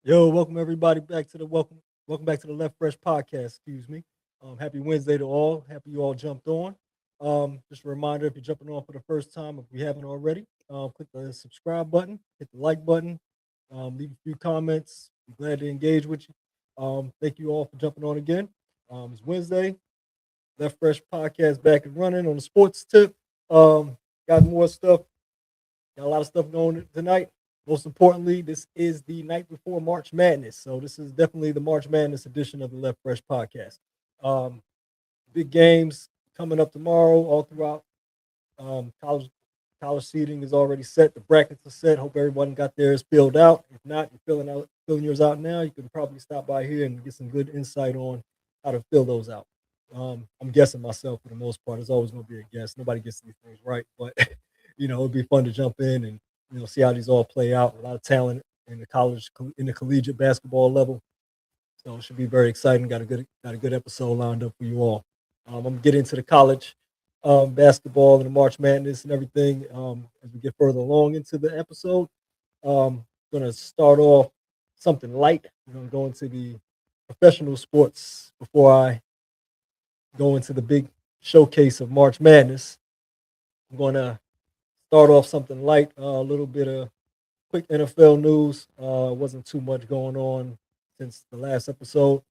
Yo, welcome everybody back to the welcome back to the Left Fresh podcast. Excuse me. Happy Wednesday to all. Happy you all jumped on. Just a reminder, if you're jumping on for the first time, if you haven't already, click the subscribe button, hit the like button, leave a few comments. Be glad to engage with you. Thank you all for jumping on again. It's Wednesday. Left Fresh podcast back and running on the sports tip. Got more stuff. Got a lot of stuff going tonight. Most importantly, this is the night before March Madness. So this is definitely the March Madness edition of the Left Fresh podcast. Um, Big games coming up tomorrow all throughout. College seating is already set. The brackets are set. Hope everyone got theirs filled out. If not, you're filling yours out now. You can probably stop by here and get some good insight on how to fill those out. I'm guessing myself for the most part. It's always going to be a guess. Nobody gets these things right, but it'd be fun to jump in and see how these all play out. A lot of talent in the collegiate basketball level, so it should be very exciting. Got a good episode lined up for you all. I'm gonna get into the college basketball and the March Madness and everything as we get further along into the episode. Gonna start off something light. We're gonna go into the professional sports before I go into the big showcase of March Madness. I'm gonna start off something light, a little bit of quick NFL news. Wasn't too much going on since the last episode.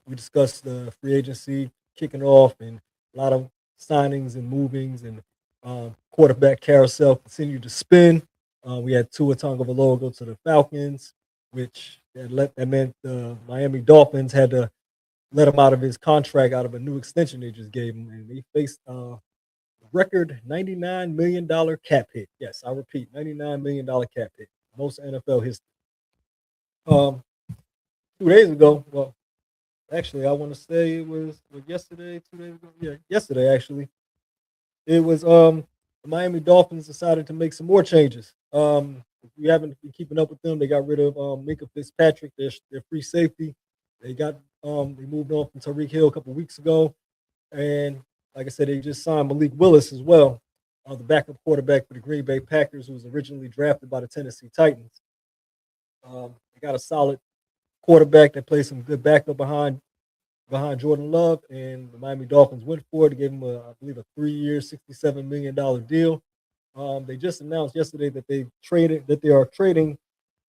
We discussed the free agency kicking off and a lot of signings and movings and quarterback carousel continued to spin. We had Tua Tagovailoa go to the Falcons, which that meant the Miami Dolphins had to let him out of his contract, out of a new extension they just gave him, and they faced record $99 million cap hit. Yes, I repeat, $99 million cap hit, most NFL history. Um, 2 days ago, well, actually, I want to say it was yesterday, 2 days ago. Yeah, yesterday actually. It was the Miami Dolphins decided to make some more changes. If you haven't been keeping up with them, they got rid of Minka Fitzpatrick, their free safety. They moved on from Tyreek Hill a couple weeks ago, and like I said, they just signed Malik Willis as well, the backup quarterback for the Green Bay Packers, who was originally drafted by the Tennessee Titans. They got a solid quarterback that plays some good backup behind Jordan Love, and the Miami Dolphins went for it. They gave him, I believe, a 3-year, $67 million deal. They just announced yesterday that they are trading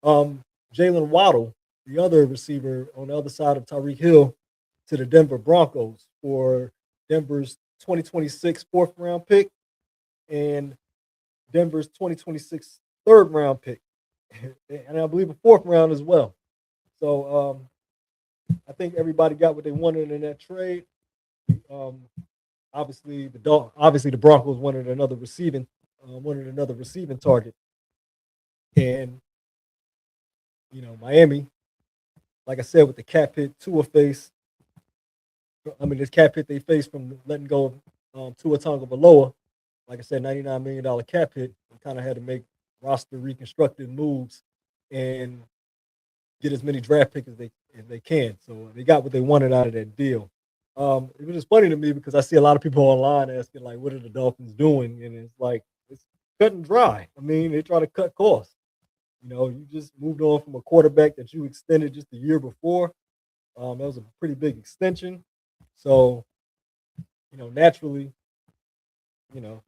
Jaylen Waddle, the other receiver on the other side of Tyreek Hill, to the Denver Broncos for Denver's 2026 fourth round pick and Denver's 2026 third round pick, and I believe a fourth round as well. So I think everybody got what they wanted in that trade. Um, obviously the Broncos wanted another receiving target, and Miami, like I said, with the cap hit Tua face. I mean, this cap hit they faced from letting go of Tua Tagovailoa. Like I said, $99 million cap hit. They kind of had to make roster reconstructed moves and get as many draft picks as they can. So they got what they wanted out of that deal. It was just funny to me because I see a lot of people online asking like, "What are the Dolphins doing?" And it's like it's cut and dry. I mean, they try to cut costs. You just moved on from a quarterback that you extended just the year before. That was a pretty big extension. So, naturally, you know,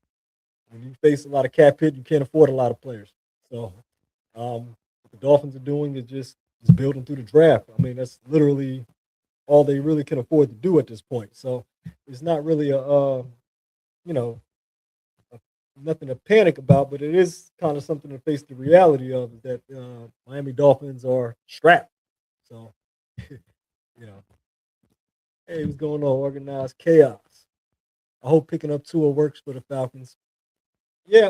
when you face a lot of cap hit, you can't afford a lot of players. So, what the Dolphins are doing is just building through the draft. I mean, that's literally all they really can afford to do at this point. So, it's not really you know, nothing to panic about, but it is kind of something to face the reality of is that Miami Dolphins are strapped. So, you know, hey, what's going on? Organized chaos. I hope picking up Tua works for the Falcons. Yeah,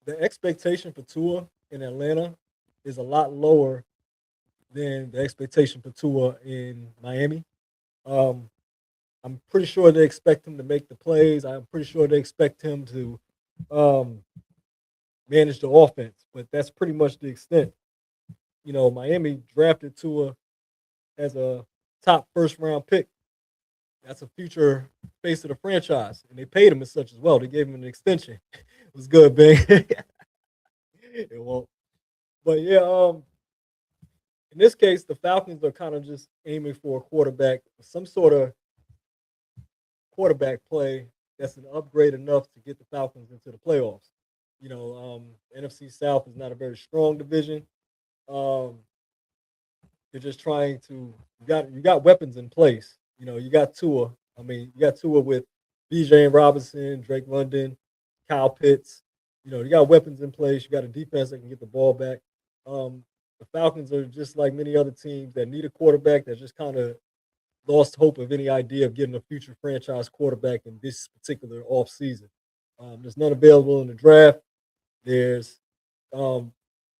the expectation for Tua in Atlanta is a lot lower than the expectation for Tua in Miami. Um, I'm pretty sure they expect him to make the plays. I'm pretty sure they expect him to um, manage the offense, but that's pretty much the extent. Miami drafted Tua as a top first round pick. That's a future face of the franchise, and they paid him as such as well. They gave him an extension. It was good, Bing. It won't. But yeah, in this case, the Falcons are kind of just aiming for a quarterback, some sort of quarterback play that's an upgrade enough to get the Falcons into the playoffs. NFC South is not a very strong division. Um, they're just trying to you got weapons in place. You got Tua. I mean, you got Tua with BJ Robinson, Drake London, Kyle Pitts. You got weapons in place. You got a defense that can get the ball back. The Falcons are just like many other teams that need a quarterback that just kind of lost hope of any idea of getting a future franchise quarterback in this particular offseason. There's none available in the draft. There's um,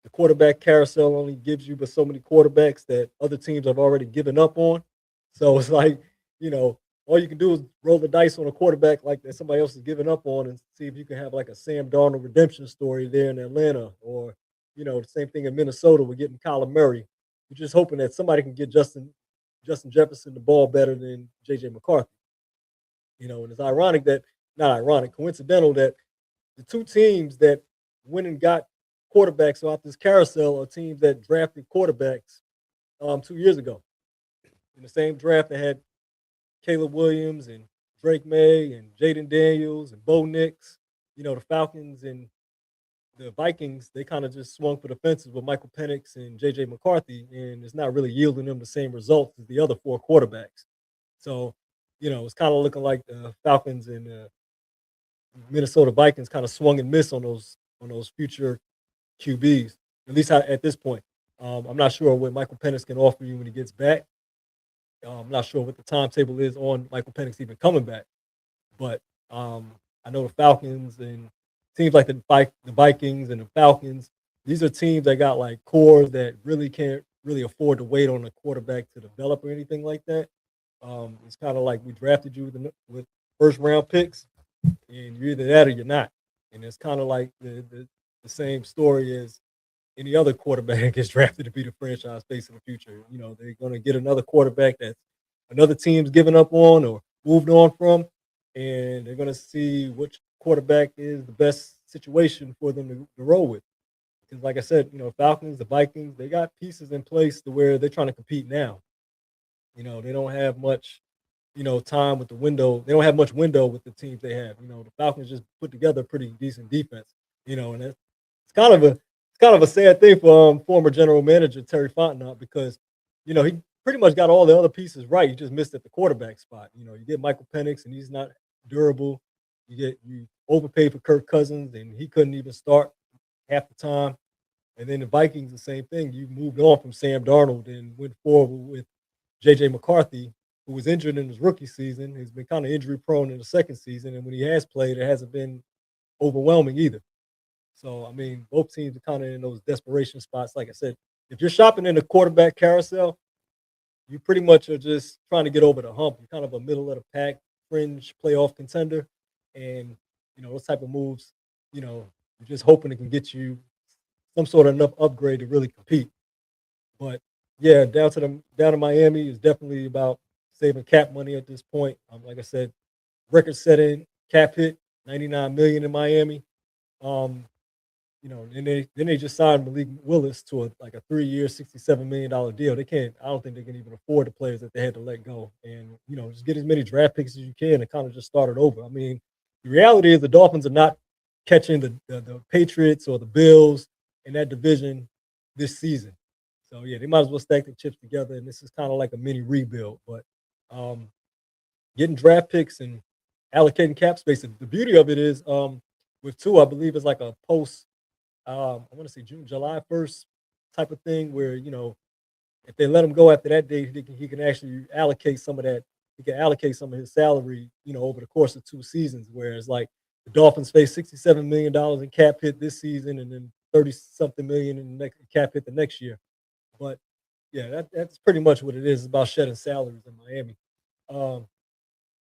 the quarterback carousel only gives you but so many quarterbacks that other teams have already given up on. So it's like, you know, all you can do is roll the dice on a quarterback like that somebody else is giving up on and see if you can have like a Sam Darnold redemption story there in Atlanta or, the same thing in Minnesota with getting Kyler Murray. You're just hoping that somebody can get Justin Jefferson the ball better than JJ McCarthy. And it's ironic that not ironic, coincidental that the two teams that went and got quarterbacks off this carousel are teams that drafted quarterbacks 2 years ago. In the same draft, they had Caleb Williams and Drake May and Jaden Daniels and Bo Nix. The Falcons and the Vikings, they kind of just swung for the fences with Michael Penix and JJ McCarthy, and it's not really yielding them the same results as the other four quarterbacks. So, it's kind of looking like the Falcons and Minnesota Vikings kind of swung and missed on those future QBs, at least at this point. I'm not sure what Michael Penix can offer you when he gets back. I'm not sure what the timetable is on Michael Penix even coming back, but I know the Falcons and teams like the Vikings and the Falcons. These are teams that got like cores that really can't really afford to wait on a quarterback to develop or anything like that. It's kind of like we drafted you with first round picks, and you're either that or you're not. And it's kind of like the same story as any other quarterback gets drafted to be the franchise face of the future. They're going to get another quarterback that another team's given up on or moved on from, and they're going to see which quarterback is the best situation for them to roll with. Because, like I said, Falcons, the Vikings, they got pieces in place to where they're trying to compete now. They don't have much, time with the window. They don't have much window with the teams they have. The Falcons just put together a pretty decent defense. And it's kind of a sad thing for former general manager Terry Fontenot because he pretty much got all the other pieces right. He just missed at the quarterback spot. You get Michael Penix and he's not durable. You overpaid for Kirk Cousins and he couldn't even start half the time. And then the Vikings, the same thing. You moved on from Sam Darnold and went forward with JJ McCarthy, who was injured in his rookie season. He's been kind of injury prone in the second season, and when he has played, it hasn't been overwhelming either. So, I mean, both teams are kind of in those desperation spots. Like I said, if you're shopping in the quarterback carousel, you pretty much are just trying to get over the hump. You're kind of a middle of the pack, fringe playoff contender. And, those type of moves, you're just hoping it can get you some sort of enough upgrade to really compete. But yeah, down to Miami is definitely about saving cap money at this point. Like I said, record setting cap hit, 99 million in Miami. Um, then they just signed Malik Willis to a 3 year, $67 million deal. They can't. I don't think they can even afford the players that they had to let go. And just get as many draft picks as you can and kind of just start it over. I mean, the reality is the Dolphins are not catching the Patriots or the Bills in that division this season. So yeah, they might as well stack the chips together. And this is kind of like a mini rebuild. But um, getting draft picks and allocating cap space. The beauty of it is with two, I believe it's like a post I want to say June, July 1st type of thing where, if they let him go after that date, he can actually allocate some of that. He can allocate some of his salary, over the course of 2 seasons. Whereas like the Dolphins face $67 million in cap hit this season and then 30 something million in the next cap hit the next year. But yeah, that's pretty much what it is. It's about shedding salaries in Miami. As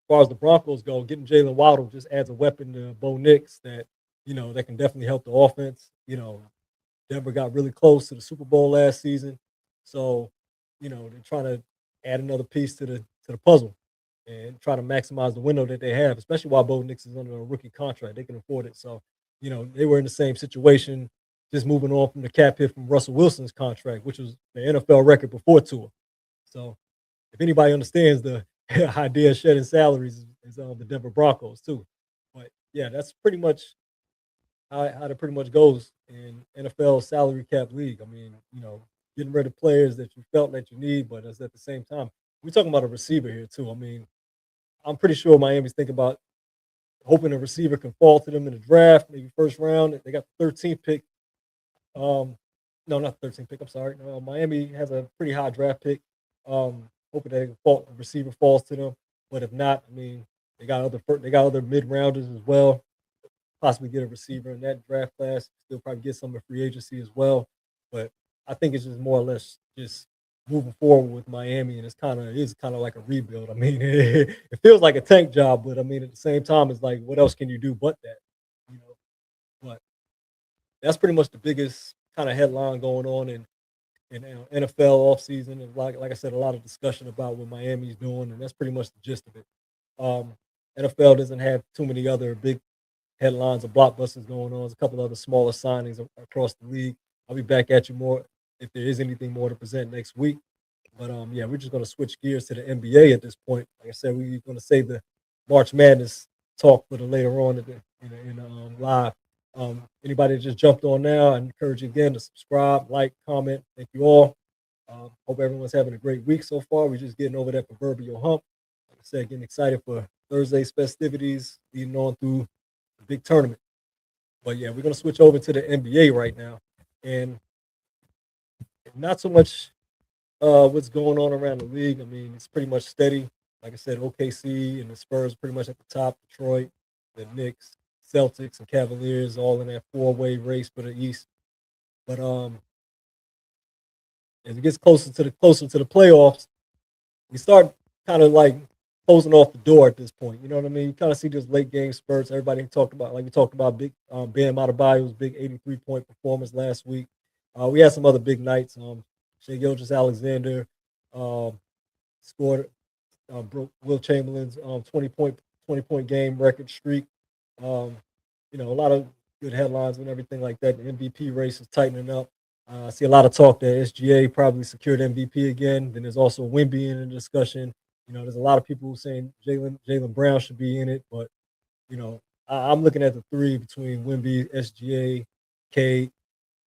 far as the Broncos go, getting Jaylen Waddle just adds a weapon to Bo Nix that can definitely help the offense. Denver got really close to the Super Bowl last season, so they're trying to add another piece to the puzzle and try to maximize the window that they have, especially while Bo Nix is under a rookie contract. They can afford it, so they were in the same situation just moving on from the cap hit from Russell Wilson's contract, which was the NFL record before Tua. So if anybody understands the idea of shedding salaries is the Denver Broncos too. But yeah, that's pretty much how it pretty much goes in NFL salary cap league. I mean, getting rid of players that you felt that you need, but at the same time, we're talking about a receiver here too. I mean, I'm pretty sure Miami's thinking about hoping a receiver can fall to them in the draft, maybe first round. They got the 13th pick. No, not the 13th pick. I'm sorry. No, Miami has a pretty high draft pick. Hoping that a receiver falls to them. But if not, I mean, they got other mid rounders as well. Possibly get a receiver in that draft class. Still probably get some in free agency as well. But I think it's just more or less just moving forward with Miami, and it is kind of like a rebuild. I mean, it feels like a tank job, but I mean at the same time, it's like what else can you do but that, you know? But that's pretty much the biggest kind of headline going on in NFL offseason. And like I said, a lot of discussion about what Miami's doing, and that's pretty much the gist of it. Um, NFL doesn't have too many other big headlines or blockbusters going on. There's a couple other smaller signings across the league. I'll be back at you more if there is anything more to present next week. But yeah, we're just going to switch gears to the NBA at this point. Like I said, we're going to save the March Madness talk for the later on in live. Anybody that just jumped on now, I encourage you again to subscribe, like, comment. Thank you all. Hope everyone's having a great week so far. We're just getting over that proverbial hump. Like I said, getting excited for Thursday's festivities, leading on through the big tournament. But yeah, we're going to switch over to the NBA right now. And not so much what's going on around the league. I mean, it's pretty much steady. Like I said, OKC and the Spurs pretty much at the top. Detroit, the Knicks, Celtics, and Cavaliers all in that four-way race for the East. But as it gets closer to the playoffs, we start kind of like closing off the door at this point. You know what I mean? You kind of see those late game spurts. Everybody talked about, like we talked about, big Bam Adebayo's big 83-point performance last week. We had some other big nights. Shai Gilgeous-Alexander scored, broke Will Chamberlain's 20-point game record streak. Um, a lot of good headlines and everything like that. The MVP race is tightening up. I see a lot of talk that SGA probably secured MVP again. Then there's also Wemby in the discussion. There's a lot of people saying Jaylen Brown should be in it, but I'm looking at the three between Wemby, SGA, K.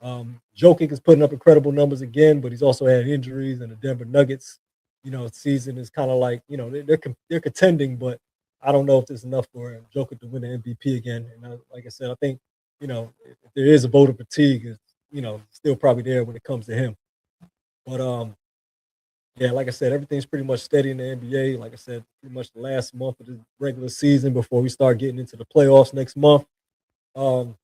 Jokic is putting up incredible numbers again, but he's also had injuries, and the Denver Nuggets, season is kind of like they're contending, but I don't know if there's enough for Jokic to win the MVP again. And like I said, I think if there is a voter fatigue, it's still probably there when it comes to him. But yeah, like I said, everything's pretty much steady in the NBA. Like I said, pretty much the last month of the regular season before we start getting into the playoffs next month. Um,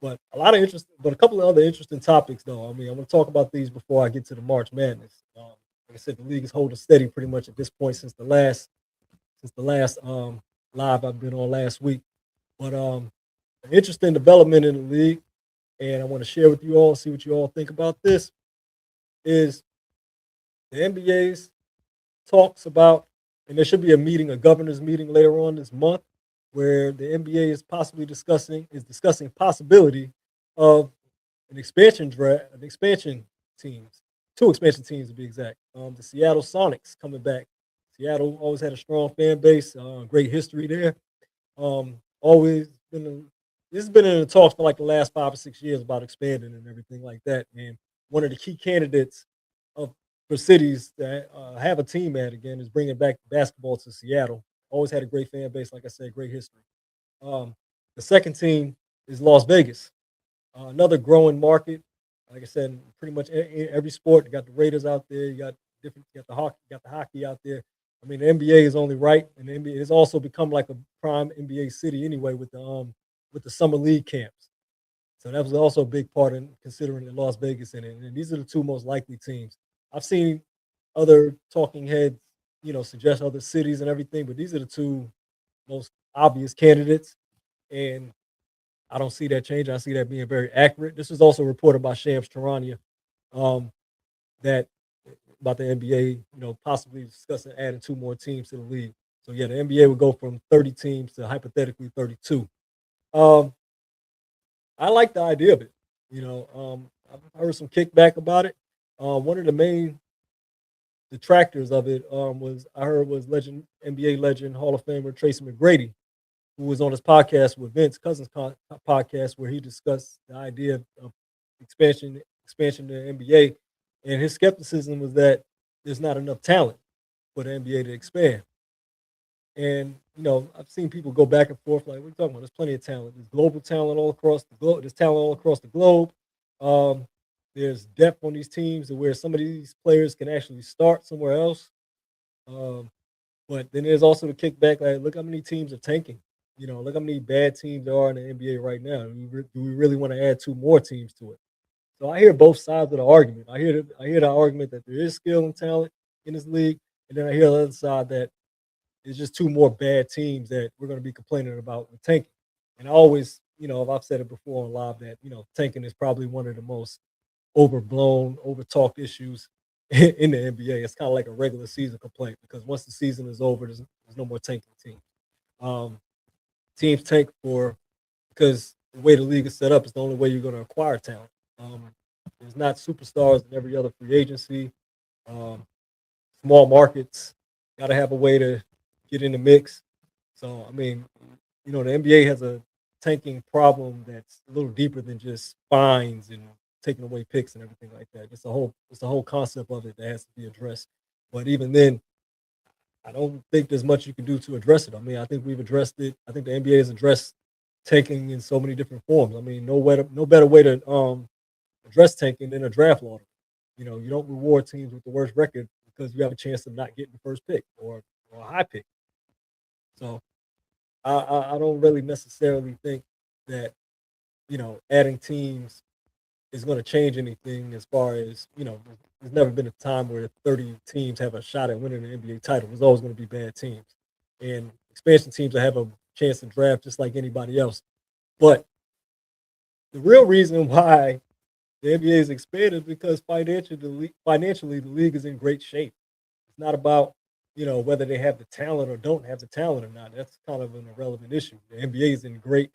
but a couple of other interesting topics though. I mean, I'm going to talk about these before I get to the March Madness. Like I said, the league is holding steady pretty much at this point since the last live I've been on last week. But an interesting development in the league, and I want to share with you all, see what you all think about this, is the NBA's talks about, and there should be a governor's meeting later on this month, where the NBA is possibly discussing possibility of an expansion draft, teams, two expansion teams to be exact. The Seattle Sonics coming back. Seattle always had a strong fan base, great history there. Always been this has been in the talks for like the last 5 or 6 years about expanding and everything like that. And one of the key candidates of for cities that have a team at again is bringing back basketball to Seattle. Always had a great fan base, like I said, great history. Um, the second team is Las Vegas, another growing market. Like I said, pretty much every sport. You got the Raiders out there. You got the hockey out there. I mean, the NBA is only right, and the NBA has also become like a prime NBA city anyway with the summer league camps. So that was also a big part in considering the Las Vegas in it. And these are the two most likely teams. I've seen other talking heads, suggest other cities and everything, but these are the two most obvious candidates. And I don't see that changing. I see that being very accurate. This was also reported by Shams Charania, um, that about the NBA, possibly discussing adding two more teams to the league. So yeah, the NBA would go from 30 teams to hypothetically 32. Um, I like the idea of it. I've heard some kickback about it. One of the main detractors of it was legend NBA legend Hall of Famer Tracy McGrady, who was on his podcast with Vince Cousins podcast where he discussed the idea of expansion to the NBA, and his skepticism was that there's not enough talent for the NBA to expand. And I've seen people go back and forth like, "What are you talking about? There's plenty of talent. There's global talent all across the globe. There's talent all across the globe. Um, there's depth on these teams, and where some of these players can actually start somewhere else." Um, but then there's also the kickback. Like, look how many teams are tanking. Look how many bad teams there are in the NBA right now. Do we really want to add two more teams to it? So I hear both sides of the argument. I hear the argument that there is skill and talent in this league, and then I hear the other side that it's just two more bad teams that we're going to be complaining about with tanking. And I always, I've said it before on live that tanking is probably one of the most overblown, overtalked issues in the NBA. It's kind of like a regular season complaint because once the season is over, there's no more tanking teams. Um, Teams tank for because the way the league is set up is the only way you're going to acquire talent. Um, there's not superstars in every other free agency. Um, Small markets got to have a way to get in the mix. So I mean, the NBA has a tanking problem that's a little deeper than just fines and taking away picks and everything like that. It's a whole concept of it that has to be addressed. But even then, I don't think there's much you can do to address it. I mean, I think we've addressed it. I think the NBA has addressed tanking in so many different forms. I mean, no better way to address tanking than a draft lottery. You don't reward teams with the worst record because you have a chance of not getting the first pick or a high pick. So I don't really necessarily think that adding teams is going to change anything as far as There's never been a time where 30 teams have a shot at winning an NBA title. There's always going to be bad teams, and expansion teams that have a chance to draft just like anybody else. But the real reason why the NBA is expanded is because financially the league is in great shape. It's not about whether they have the talent or don't have the talent or not. That's kind of an irrelevant issue. The NBA is in great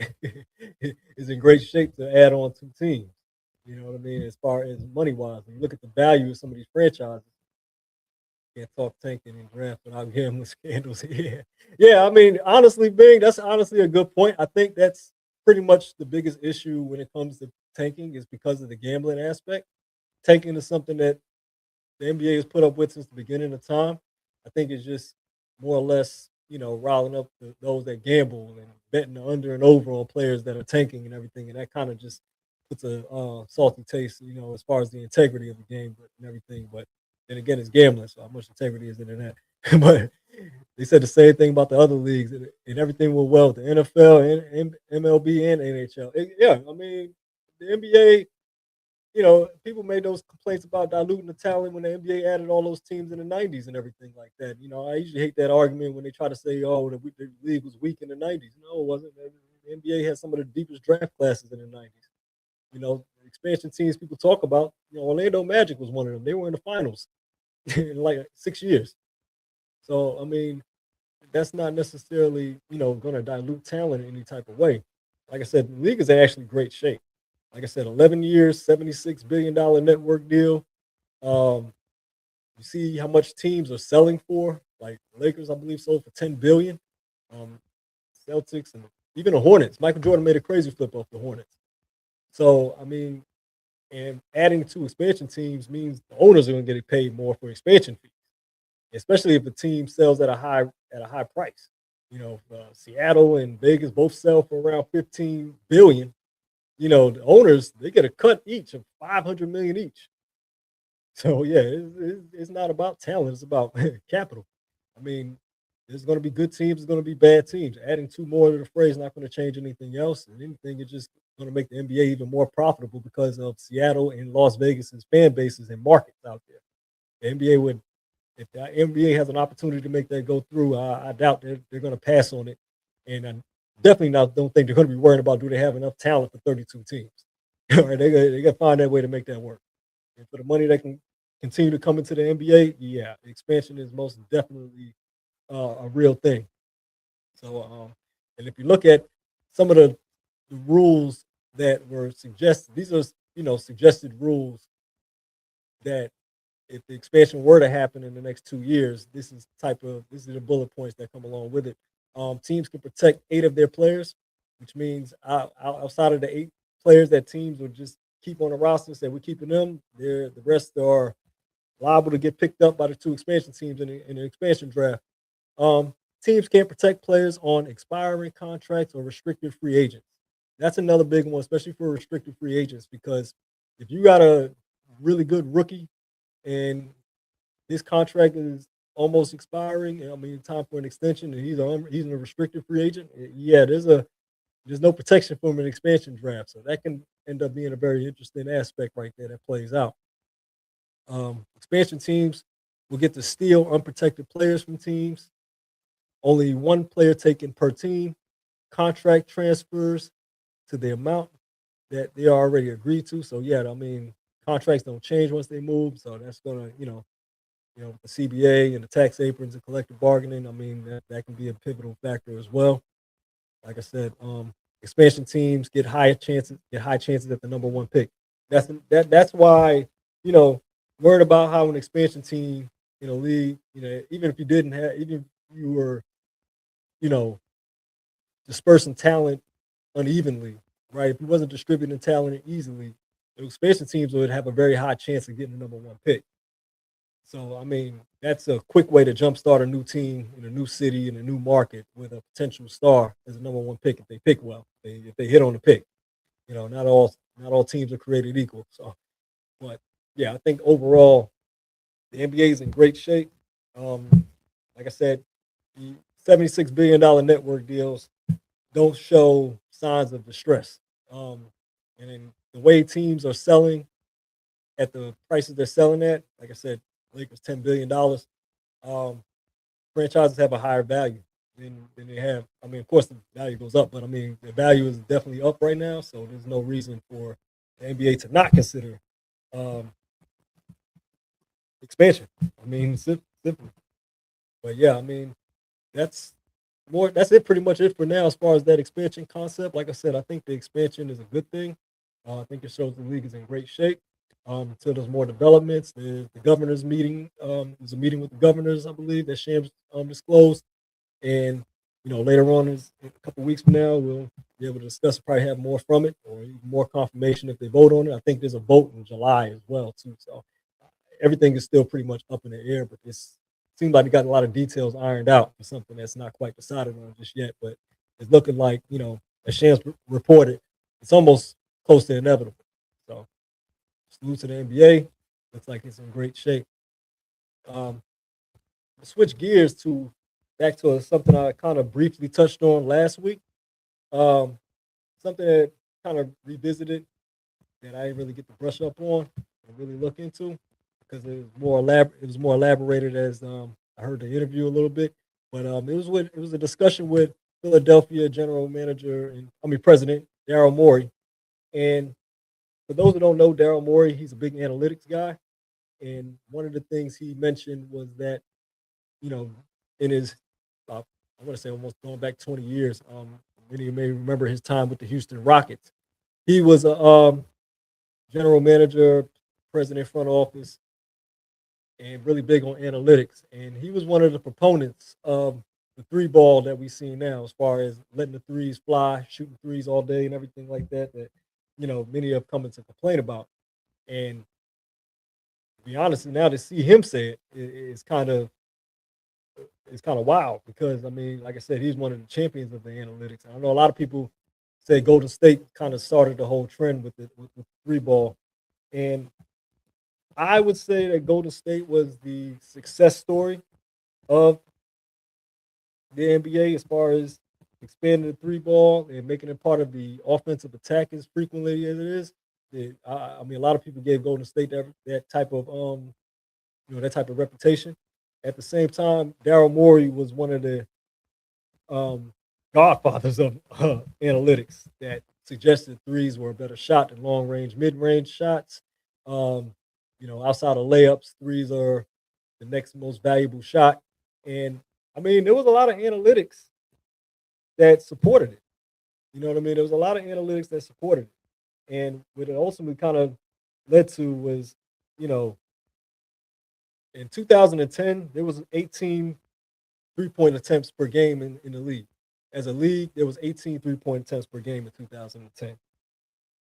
is in great shape to add on two teams. You know what I mean? As far as money wise, when you look at the value of some of these franchises, can't talk tanking and draft without gambling scandals. Yeah, yeah. I mean, honestly, Bing, that's honestly a good point. I think that's pretty much the biggest issue when it comes to tanking is because of the gambling aspect. Tanking is something that the NBA has put up with since the beginning of time. I think it's just more or less, riling up those that gamble and betting the under and over on players that are tanking and everything, and that kind of just puts a salty taste, as far as the integrity of the game and everything. But then again, it's gambling, so how much integrity is in that? But they said the same thing about the other leagues, and everything went well with the NFL and MLB and NHL. Yeah, I mean, the NBA, people made those complaints about diluting the talent when the NBA added all those teams in the '90s and everything like that. I usually hate that argument when they try to say, "Oh, the league was weak in the '90s." No, it wasn't. The NBA had some of the deepest draft classes in the '90s. Expansion teams people talk about. Orlando Magic was one of them. They were in the finals in like 6 years. So I mean, that's not necessarily going to dilute talent in any type of way. Like I said, the league is in actually great shape. Like I said, 11 years, $76 billion network deal. Um, you see how much teams are selling for. Like the Lakers, I believe, sold for 10 billion. Um, Celtics and even the Hornets. Michael Jordan made a crazy flip off the Hornets. So I mean, and adding two expansion teams means the owners are going to get paid more for expansion fees, especially if the team sells at a high price. Seattle and Vegas both sell for around 15 billion. The owners they get a cut each of 500 million each. So yeah, it's not about talent; it's about capital. I mean, there's going to be good teams, there's going to be bad teams. Adding two more to the fray is not going to change anything else. And anything, it's just going to make the NBA even more profitable because of Seattle and Las Vegas's fan bases and markets out there. The NBA would, if the NBA has an opportunity to make that go through, I doubt they're going to pass on it. And I definitely not don't think they're going to be worrying about do they have enough talent for 32 teams. All right, they got to find that way to make that work. And for the money that can continue to come into the NBA, yeah, expansion is most definitely a real thing. So, and if you look at some of the rules that were suggested, suggested rules that if the expansion were to happen in the next 2 years, these are the bullet points that come along with it. Teams can protect 8 of their players, which means outside of the 8 players that teams will just keep on the roster, say we're keeping them. The rest are liable to get picked up by the 2 expansion teams in the expansion draft. Um, Teams can't protect players on expiring contracts or restricted free agents. That's another big one, especially for restricted free agents, because if you got a really good rookie and this contract is almost expiring, I mean, time for an extension, and he's a restricted free agent. Yeah, there's no protection for him in an expansion draft, so that can end up being a very interesting aspect right there that plays out. Expansion teams will get to steal unprotected players from teams. Only one player taken per team. Contract transfers to the amount that they already agreed to. So yeah, I mean, contracts don't change once they move. So that's gonna, with the CBA and the tax aprons and collective bargaining. I mean, that can be a pivotal factor as well. Like I said, expansion teams get high chances at the number one pick. That's why, you know, worried about how an expansion team in a league, even if you didn't have, even if you were, you know, dispersing talent unevenly, right? If he wasn't distributing talent easily, the expansion teams would have a very high chance of getting the number one pick. So, I mean, that's a quick way to jumpstart a new team in a new city in a new market with a potential star as a number one pick if they pick well, if they hit on the pick. Not all teams are created equal. So, but yeah, I think overall the NBA is in great shape. Like I said, the $76 billion network deals don't show signs of distress. Um, and then the way teams are selling at the prices they're selling at, like I said, Lakers $10 billion. Um, Franchises have a higher value than they have. I mean, of course, the value goes up, but I mean, the value is definitely up right now. So there's no reason for the NBA to not consider um, expansion. I mean, simple. But yeah, I mean, that's that's it, pretty much it for now as far as that expansion concept. Like I said, I think the expansion is a good thing. I think it shows the league is in great shape. Until there's more developments, the governors meeting. There's a meeting with the governors, I believe, that Shams disclosed, and later on, is a couple weeks from now, we'll be able to discuss. Probably have more from it, or even more confirmation if they vote on it. I think there's a vote in July as well too. So everything is still pretty much up in the air, but this seems like they got a lot of details ironed out for something that's not quite decided on just yet. But it's looking like, as Shams reported, it's almost close to inevitable. So salute to the NBA. Looks like it's in great shape. Um, Switch gears to back to something I kind of briefly touched on last week. Um, Something that kind of revisited that I didn't really get to brush up on and really look into because it was more elaborated as I heard the interview a little bit. But it was a discussion with Philadelphia general manager and president Daryl Morey. And for those who don't know Daryl Morey, he's a big analytics guy. And one of the things he mentioned was that, you know, in his I want to say almost going back 20 years, many of you may remember his time with the Houston Rockets. He was a general manager, president, front office, and really big on analytics. And he was one of the proponents of the three ball that we see now, as far as letting the threes fly, shooting threes all day, and everything like that. That many have come to complain about. And to be honest, now to see him say it's kind of wild because I mean, like I said, he's one of the champions of the analytics. I know a lot of people say Golden State kind of started the whole trend with three ball, and I would say that Golden State was the success story of the NBA as far as expanding the three ball and making it part of the offensive attack as frequently as it is. I mean, a lot of people gave Golden State that type of that type of reputation. At the same time, Daryl Morey was one of the godfathers of analytics that suggested threes were a better shot than long range, mid range shots. Um, Outside of layups, threes are the next most valuable shot. And I mean, there was a lot of analytics that supported it. You know what I mean? There was a lot of analytics that supported it. And what it ultimately kind of led to was, you know, in 2010, there was 18 3-point attempts per game in the league. As a league, there was 18 3-point attempts per game in 2010.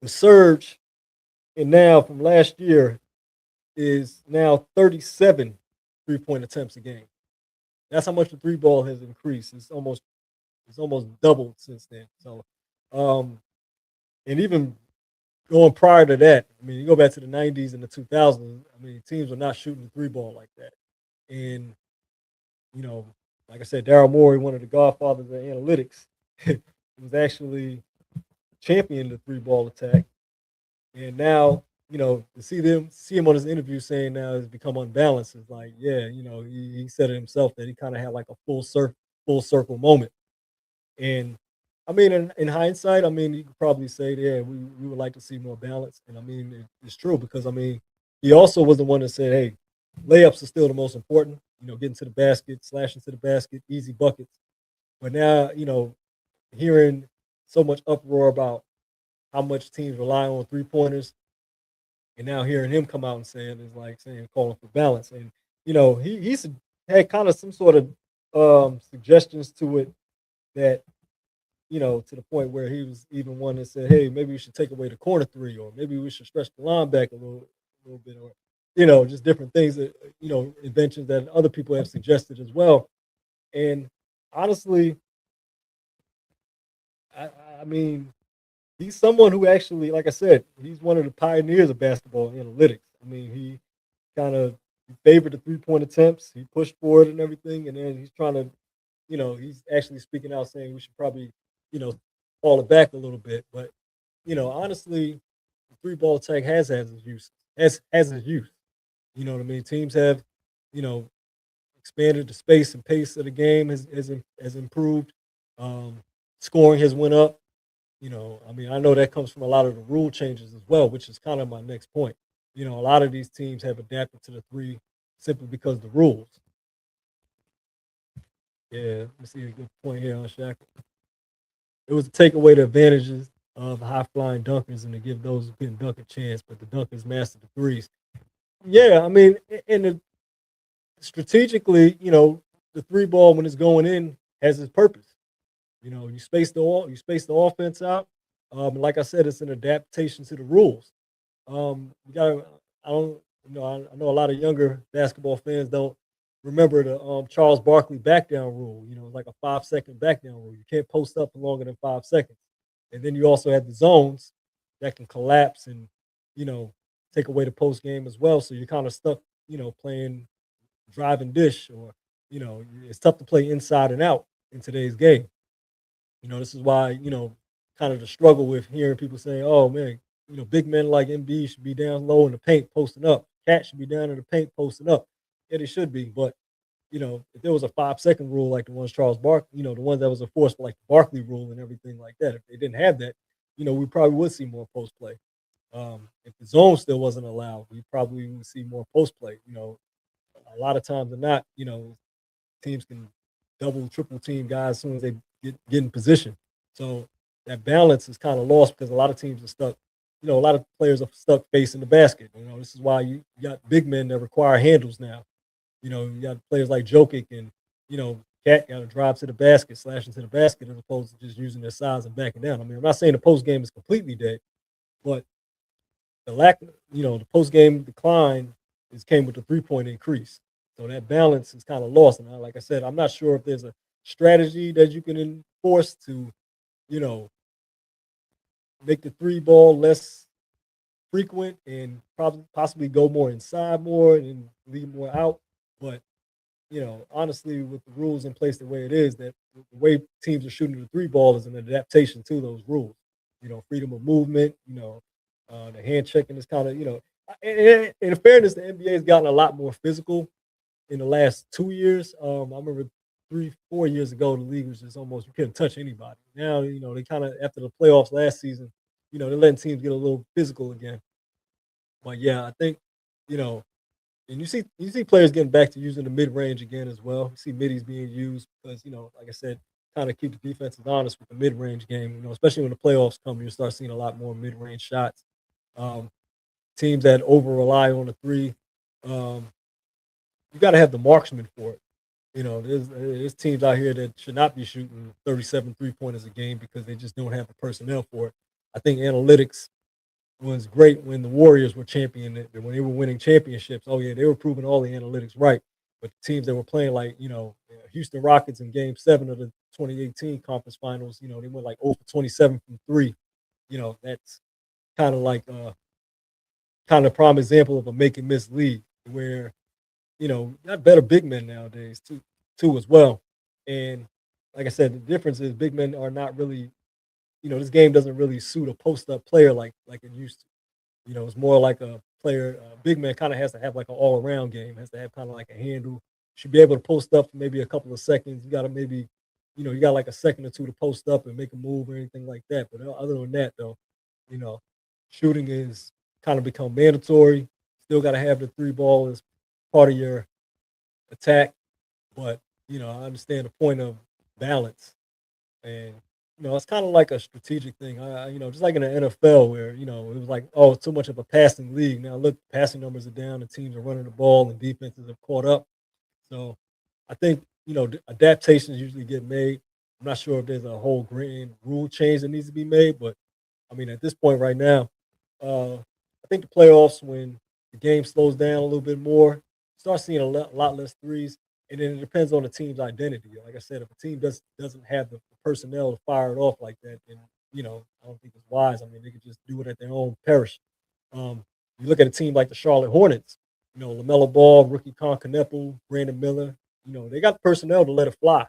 The surge, and now from last year, is now 37 3-point attempts a game. That's how much the three ball has increased. It's almost doubled since then. So, um, and even going prior to that, I mean, you go back to the '90s and the 2000s. I mean, teams were not shooting the three ball like that. And you know, like I said, Daryl Morey, one of the godfathers of analytics, was actually championing the three ball attack. And now, see him on his interview saying now it's become unbalanced. It's like, yeah, he said it himself that he kind of had like a full circle moment. And I mean, in hindsight, I mean, you could probably say, yeah, we would like to see more balance. And I mean, it's true because I mean, he also was the one that said, hey, layups are still the most important. Getting to the basket, slashing to the basket, easy buckets. But now, hearing so much uproar about how much teams rely on three pointers, and now hearing him come out and saying is like saying calling for balance. And he's had kind of some sort of suggestions to it that to the point where he was even one that said, "Hey, maybe we should take away the corner three, or maybe we should stretch the line back a little bit, or just different things that inventions that other people have suggested as well." And honestly, I, I mean, he's someone who actually, like I said, he's one of the pioneers of basketball analytics. I mean, he kind of favored the 3-point attempts. He pushed for it and everything, and then he's trying to, he's actually speaking out saying we should probably, you know, fall it back a little bit. But honestly, the three ball attack has its use, has its use. You know what I mean? Teams have, you know, expanded the space and pace of the game has improved. Um, Scoring has went up. I mean, I know that comes from a lot of the rule changes as well, which is kind of my next point. A lot of these teams have adapted to the three simply because of the rules. Yeah, let me see a good point here on Shaq. It was to take away the advantages of high flying dunkers and to give those who couldn't dunk a chance, but the dunkers mastered the threes. Yeah, I mean, strategically, the three ball when it's going in has its purpose. You space the offense out. Like I said, it's an adaptation to the rules. You got I don't I know a lot of younger basketball fans don't remember the Charles Barkley back down rule. Like a 5-second back down rule. You can't post up for longer than 5 seconds. And then you also have the zones that can collapse and you know take away the post game as well. So you're kind of stuck, playing drive and dish, or it's tough to play inside and out in today's game. This is why, kind of the struggle with hearing people saying, oh man, big men like MB should be down low in the paint posting up. Cat should be down in the paint posting up. Yeah, they should be. But, if there was a 5-second rule like the ones Charles Barkley, the ones that was enforced for like the Barkley rule and everything like that, if they didn't have that, we probably would see more post play. If the zone still wasn't allowed, we probably would see more post play. A lot of times or not, teams can double, triple team guys as soon as they get in position. So that balance is kind of lost because a lot of teams are stuck. A lot of players are stuck facing the basket. This is why you got big men that require handles now. You got players like Jokic and Cat got to drive to the basket, slash into the basket, as opposed to just using their size and backing down. I mean, I'm not saying the post game is completely dead, but the lack, the post game decline is came with the 3-point increase. So that balance is kind of lost. And like I said, I'm not sure if there's a strategy that you can enforce to, you know, make the three ball less frequent and probably possibly go more inside more and leave more out. But honestly, with the rules in place the way it is, that the way teams are shooting the three ball is an adaptation to those rules. Freedom of movement. The hand checking is kind of in fairness, the NBA has gotten a lot more physical in the last 2 years. I remember 3, 4 years ago, the league was just almost you couldn't touch anybody. Now, they kind of after the playoffs last season, they're letting teams get a little physical again. But yeah, I think, you know, and you see players getting back to using the mid range again as well. You see middies being used because, like I said, kind of keep the defenses honest with the mid-range game. Especially when the playoffs come, you'll start seeing a lot more mid-range shots. Um, Teams that over rely on the three, um, you got to have the marksman for it. There's teams out here that should not be shooting 37 3-pointers a game because they just don't have the personnel for it. I think analytics was great when the Warriors were championing it, when they were winning championships. Oh yeah, they were proving all the analytics right. But the teams that were playing like Houston Rockets in Game 7 of the 2018 Conference Finals, they went like 0 for 27 from three. That's kind of like kind of prime example of a make and miss league where got better big men nowadays too as well. And like I said, the difference is big men are not really, this game doesn't really suit a post up player like it used to. It's more like a player. Big man kind of has to have like an all around game. Has to have kind of like a handle. Should be able to post up for maybe a couple of seconds. You got to maybe, you got like a second or two to post up and make a move or anything like that. But other than that, though, you know, shooting is kind of become mandatory. Still got to have the three ball as part of your attack. But I understand the point of balance, and it's kind of like a strategic thing. Just like in the NFL where it was like, oh, it's too much of a passing league. Now look, passing numbers are down, and teams are running the ball, and defenses have caught up. So I think adaptations usually get made. I'm not sure if there's a whole grand rule change that needs to be made, but I mean at this point right now, I think the playoffs when the game slows down a little bit more, start seeing a lot less threes, and then it depends on the team's identity. Like I said, if a team doesn't have the personnel to fire it off like that, then I don't think it's wise. I mean, they could just do it at their own perish. You look at a team like the Charlotte Hornets. LaMelo Ball, rookie Con Kneppel, Brandon Miller. They got the personnel to let it fly.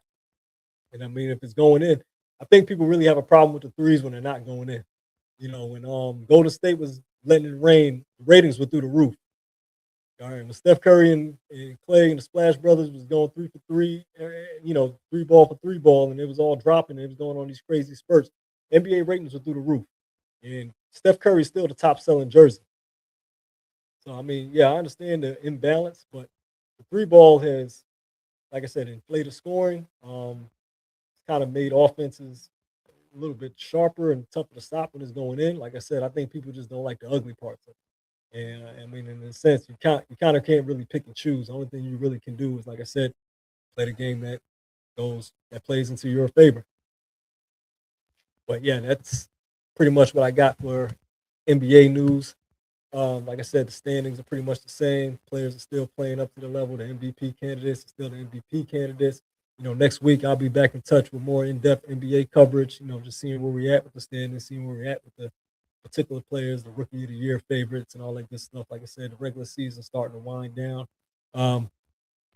And I mean, if it's going in, I think people really have a problem with the threes when they're not going in. When Golden State was letting it rain, the ratings were through the roof. All right, when Steph Curry and Clay and the Splash Brothers was going 3 for 3, three ball for three ball, and it was all dropping. And it was going on these crazy spurts. NBA ratings were through the roof, and Steph Curry is still the top selling jersey. So I mean, yeah, I understand the imbalance, but the three ball has, like I said, inflated scoring. It's kind of made offenses a little bit sharper and tougher to stop when it's going in. Like I said, I think people just don't like the ugly parts of it. And I mean, in a sense, you kind of can't really pick and choose. The only thing you really can do is, like I said, play the game that plays into your favor. But yeah, that's pretty much what I got for NBA news. Like I said, the standings are pretty much the same. Players are still playing up to the level. The MVP candidates are still the MVP candidates. Next week I'll be back in touch with more in-depth NBA coverage. Just seeing where we're at with the standings, seeing where we're at with the particular players, the rookie of the year favorites, and all that good stuff. Like I said, the regular season starting to wind down. Um,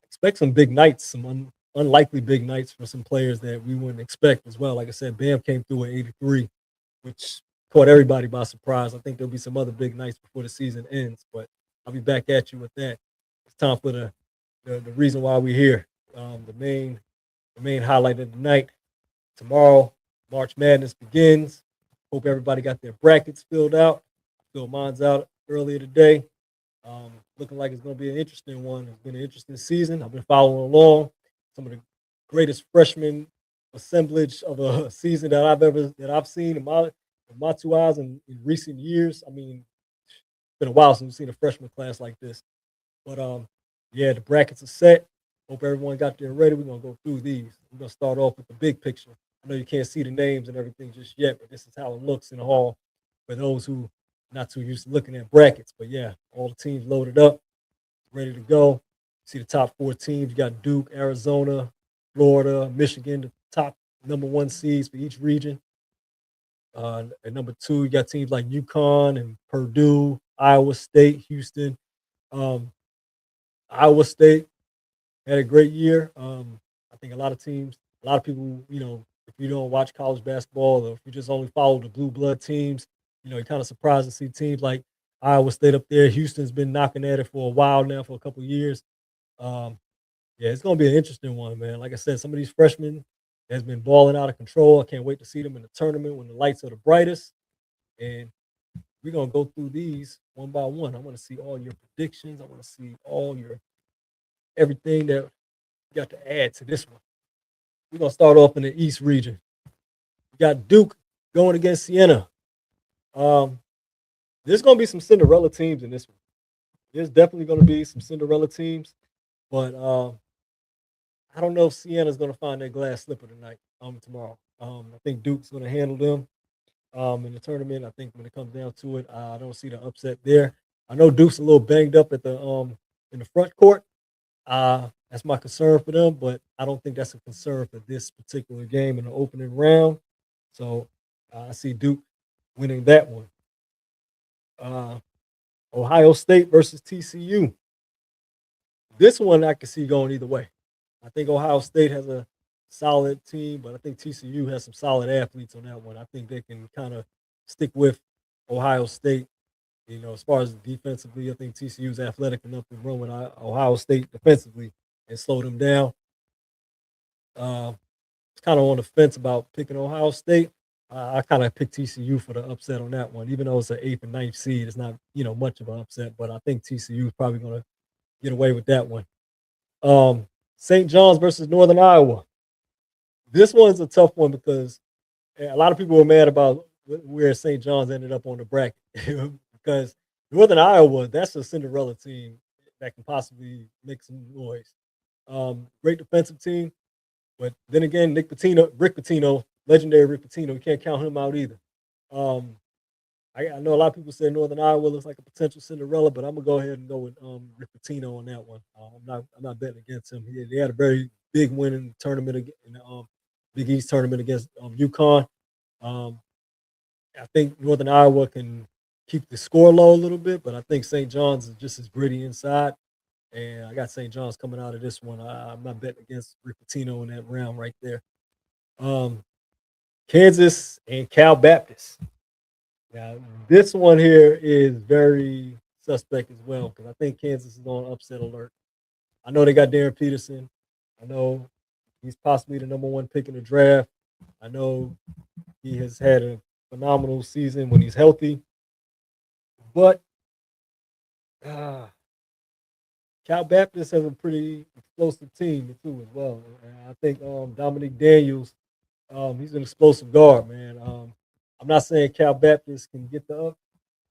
Expect some big nights, some unlikely big nights for some players that we wouldn't expect as well. Like I said, Bam came through at 83, which caught everybody by surprise. I think there'll be some other big nights before the season ends, but I'll be back at you with that. It's time for the reason why we're here. The main highlight of the night tomorrow. March Madness begins. Hope everybody got their brackets filled out. Filled mine's out earlier today. Looking like it's going to be an interesting one. It's been an interesting season. I've been following along. Some of the greatest freshman assemblage of a season that I've seen in my 2 eyes in recent years. I mean, it's been a while since we've seen a freshman class like this. But yeah, the brackets are set. Hope everyone got there ready. We're gonna go through these. We're gonna start off with the big picture. I know you can't see the names and everything just yet, but this is how it looks in the hall for those who not too used to looking at brackets. But yeah, all the teams loaded up, ready to go. See the top 4 teams. You got Duke, Arizona, Florida, Michigan, the top number 1 seeds for each region. At number 2, you got teams like UConn and Purdue, Iowa State, Houston. Um, Iowa State had a great year. I think a lot of people, if you don't watch college basketball or if you just only follow the blue blood teams, you're kind of surprised to see teams like Iowa State up there. Houston's been knocking at it for a while now, for a couple of years. Um, yeah, it's going to be an interesting one, man. Like I said, some of these freshmen has been balling out of control. I can't wait to see them in the tournament when the lights are the brightest. And we're gonna go through these one by one. I want to see all your predictions. I want to see all your everything that you got to add to this one. We're gonna start off in the East region. We got Duke going against Siena. Um, there's gonna be some Cinderella teams in this one. There's definitely gonna be some Cinderella teams, but I don't know if Siena's gonna find their glass slipper tonight. Tomorrow. I think Duke's gonna handle them. In the tournament. I think when it comes down to it, I don't see the upset there. I know Duke's a little banged up at the in the front court. That's my concern for them, but I don't think that's a concern for this particular game in the opening round. So I see Duke winning that one. Uh, Ohio State versus TCU. This one I can see going either way. I think Ohio State has a solid team, but I think TCU has some solid athletes on that one. I think they can kind of stick with Ohio State. As far as defensively, I think TCU is athletic enough to run with Ohio State defensively and slow them down. Uh, it's kind of on the fence about picking Ohio State. I kind of picked TCU for the upset on that one, even though it's an eighth and ninth seed. It's not much of an upset, but I think TCU is probably going to get away with that one. St. John's versus Northern Iowa. This one's a tough one because a lot of people were mad about where St. John's ended up on the bracket because Northern Iowa, that's a Cinderella team that can possibly make some noise. Great defensive team, but then again, Rick Pitino, legendary Rick Pitino, you can't count him out either. Um, I know a lot of people say Northern Iowa looks like a potential Cinderella, but I'm gonna go ahead and go with Rick Pitino on that one. I'm not betting against him. He had a very big win in the tournament in the Big East tournament against UConn. Um, I think Northern Iowa can keep the score low a little bit, but I think St. John's is just as gritty inside. And I got St. John's coming out of this one. I'm not betting against Rick Pitino in that round right there. Um, Kansas and Cal Baptist. Now, this one here is very suspect as well because I think Kansas is on upset alert. I know they got Darren Peterson. I know he's possibly the number one pick in the draft. I know he has had a phenomenal season when he's healthy. But uh, Cal Baptist has a pretty explosive team too as well. And I think Dominic Daniels, he's an explosive guard, man. I'm not saying Cal Baptist can get the up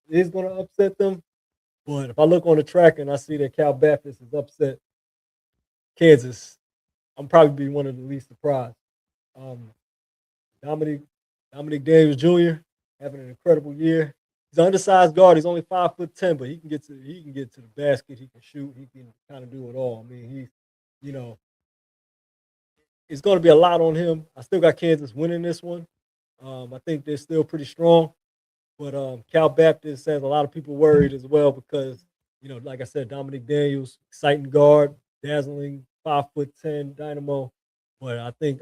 is going to upset them, but if I look on the track and I see that Cal Baptist is upset Kansas, I'm probably be one of the least surprised. Um, Dominic Dominic Daniels Jr. having an incredible year. He's an undersized guard. He's only 5'10", but he can get to the basket. He can shoot. He can kind of do it all. I mean, you know, it's going to be a lot on him. I still got Kansas winning this one. I think they're still pretty strong, but Cal Baptist has a lot of people worried as well because like I said, Dominic Daniels, exciting guard, dazzling 5'10" dynamo, but I think